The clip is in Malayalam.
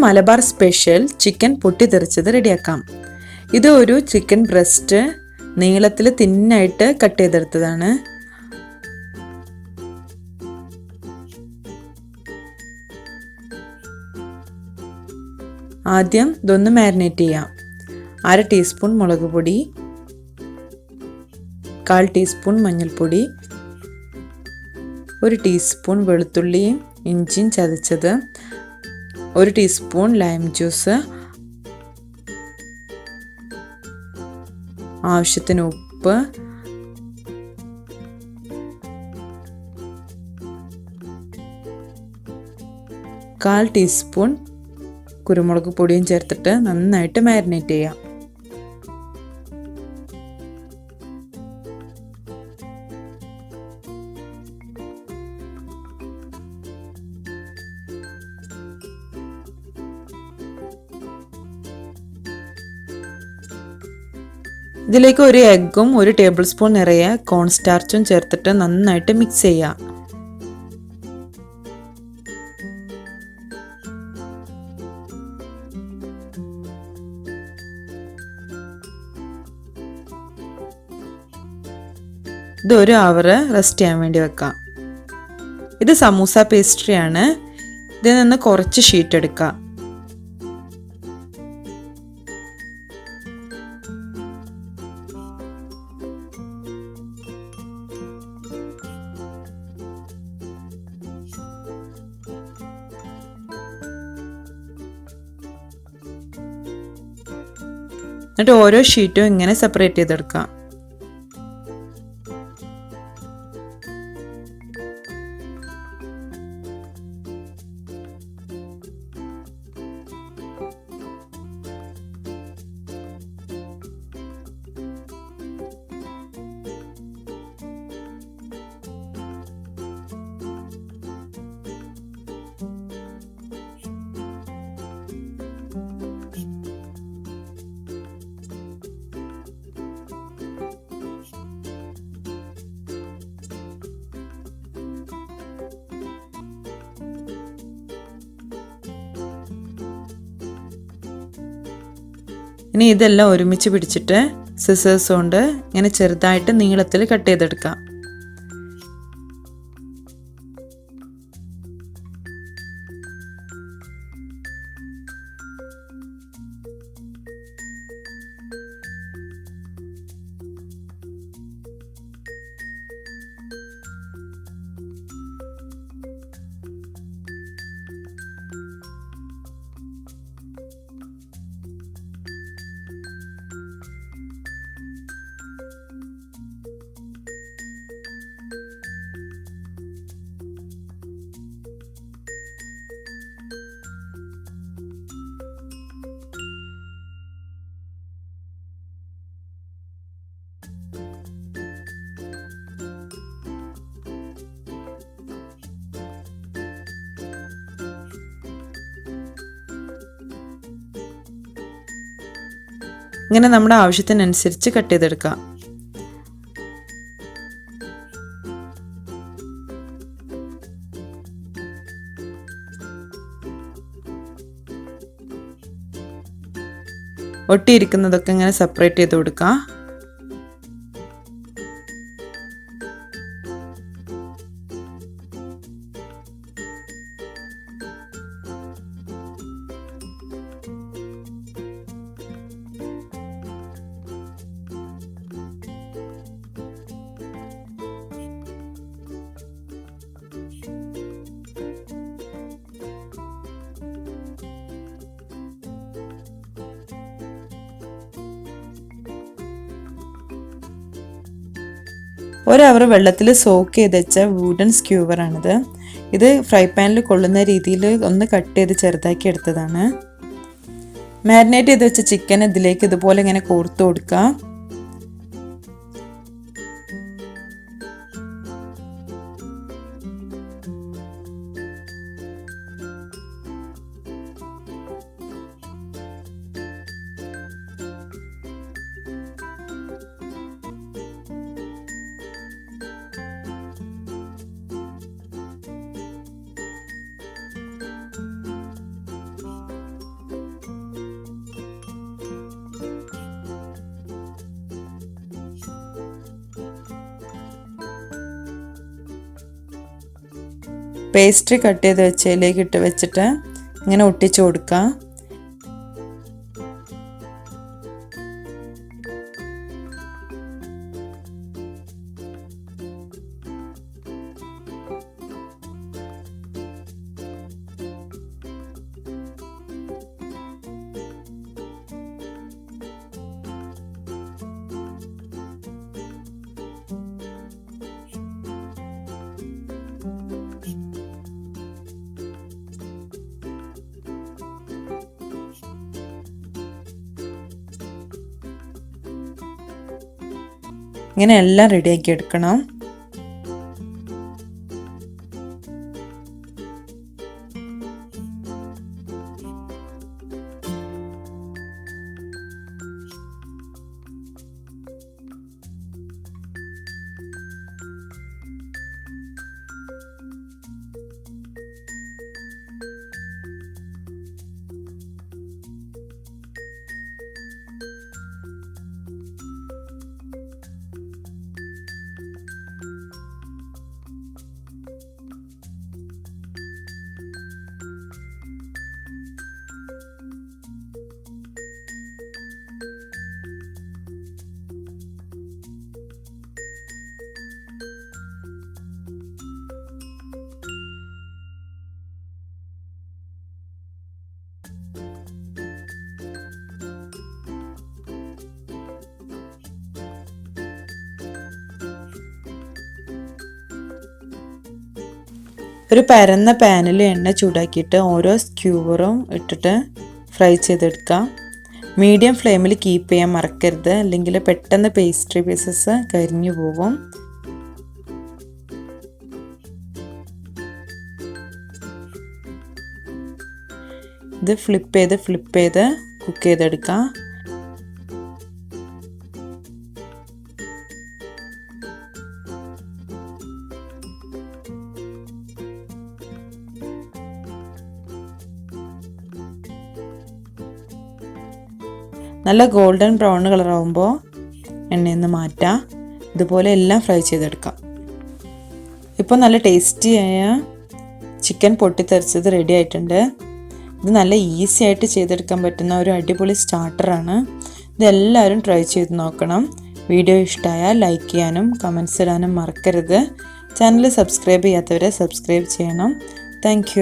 മലബാർ സ്പെഷ്യൽ ചിക്കൻ പൊട്ടിത്തെറിച്ചത് റെഡിയാക്കാം. ഇത് ഒരു ചിക്കൻ ബ്രസ്റ്റ് നീളത്തിൽ തിന്നായിട്ട് കട്ട് ചെയ്തെടുത്തതാണ്. ആദ്യം ഇതൊന്ന് മാരിനേറ്റ് ചെയ്യാം. 1/2 ടീസ്പൂൺ മുളക് പൊടി, 1/4 ടീസ്പൂൺ മഞ്ഞൾപ്പൊടി, 1 ടീസ്പൂൺ വെളുത്തുള്ളിയും ഇഞ്ചിയും ചതച്ചത്, 1 ടീസ്പൂൺ ലൈം ജ്യൂസ്, ആവശ്യത്തിന് ഉപ്പ്, കാൽ ടീസ്പൂൺ കുരുമുളക് പൊടിയും ചേർത്തിട്ട് നന്നായിട്ട് മാരിനേറ്റ് ചെയ്യാം. ഇതിലേക്ക് 1 എഗ്ഗും 1 ടേബിൾ സ്പൂൺ നിറയെ കോൺസ്റ്റാർച്ചും ചേർത്തിട്ട് നന്നായിട്ട് മിക്സ് ചെയ്യാം. ഇത് 1 അവർ റെസ്റ്റ് ചെയ്യാൻ വേണ്ടി വെക്കാം. ഇത് സമൂസ പേസ്ട്രിയാണ്. ഇതിൽ നിന്ന് കുറച്ച് ഷീറ്റ് എടുക്കാം. എന്നിട്ട് ഓരോ ഷീറ്റും ഇങ്ങനെ സെപ്പറേറ്റ് ചെയ്തെടുക്കാം. ഇനി ഇതെല്ലാം ഒരുമിച്ച് പിടിച്ചിട്ട് സിസേഴ്സ് കൊണ്ട് ഇങ്ങനെ ചെറുതായിട്ട് നീളത്തിൽ കട്ട് ചെയ്തെടുക്കാം. ഇങ്ങനെ നമ്മുടെ ആവശ്യത്തിനനുസരിച്ച് കട്ട് ചെയ്തെടുക്കാം. ഒട്ടിയിരിക്കുന്നതൊക്കെ ഇങ്ങനെ സെപ്പറേറ്റ് ചെയ്ത് കൊടുക്കാം. ഒരവർ വെള്ളത്തിൽ സോക്ക് ചെയ്ത് വെച്ച വുഡൻ സ്ക്യൂവറാണിത്. ഇത് ഫ്രൈ പാനിൽ കൊള്ളുന്ന രീതിയിൽ ഒന്ന് കട്ട് ചെയ്ത് ചെറുതാക്കി എടുത്തതാണ്. മാരിനേറ്റ് ചെയ്ത് വെച്ച ചിക്കൻ ഇതിലേക്ക് ഇതുപോലെ ഇങ്ങനെ കോർത്ത് കൊടുക്കാം. പേസ്ട്രി കട്ട് ചെയ്ത് വെച്ചതിലേക്ക് ഇട്ട് വെച്ചിട്ട് ഇങ്ങനെ ഒട്ടിച്ചു കൊടുക്കുക. ഇങ്ങനെ എല്ലാം റെഡിയാക്കി എടുക്കണം. ഒരു പരന്ന പാനിൽ എണ്ണ ചൂടാക്കിയിട്ട് ഓരോ സ്ക്യൂവറും ഇട്ടിട്ട് ഫ്രൈ ചെയ്തെടുക്കാം. മീഡിയം ഫ്ലെയിമിൽ കീപ്പ് ചെയ്യാൻ മറക്കരുത്, അല്ലെങ്കിൽ പെട്ടെന്ന് പേസ്ട്രി പീസസ് കരിഞ്ഞു പോകും. ഇത് ഫ്ലിപ്പ് ചെയ്ത് കുക്ക് ചെയ്തെടുക്കാം. നല്ല ഗോൾഡൻ ബ്രൗൺ കളർ ആകുമ്പോൾ എണ്ണയിൽ നിന്ന് മാറ്റാം. ഇതുപോലെ എല്ലാം ഫ്രൈ ചെയ്തെടുക്കാം. ഇപ്പോൾ നല്ല ടേസ്റ്റിയായ ചിക്കൻ പൊട്ടിത്തെറിച്ചത് റെഡി ആയിട്ടുണ്ട്. ഇത് നല്ല ഈസി ആയിട്ട് ചെയ്തെടുക്കാൻ പറ്റുന്ന ഒരു അടിപൊളി സ്റ്റാർട്ടറാണ്. ഇതെല്ലാവരും ട്രൈ ചെയ്ത് നോക്കണം. വീഡിയോ ഇഷ്ടമായാൽ ലൈക്ക് ചെയ്യാനും കമൻറ്റ്സ് ഇടാനും മറക്കരുത്. ചാനൽ സബ്സ്ക്രൈബ് ചെയ്യാത്തവരെ സബ്സ്ക്രൈബ് ചെയ്യണം. താങ്ക്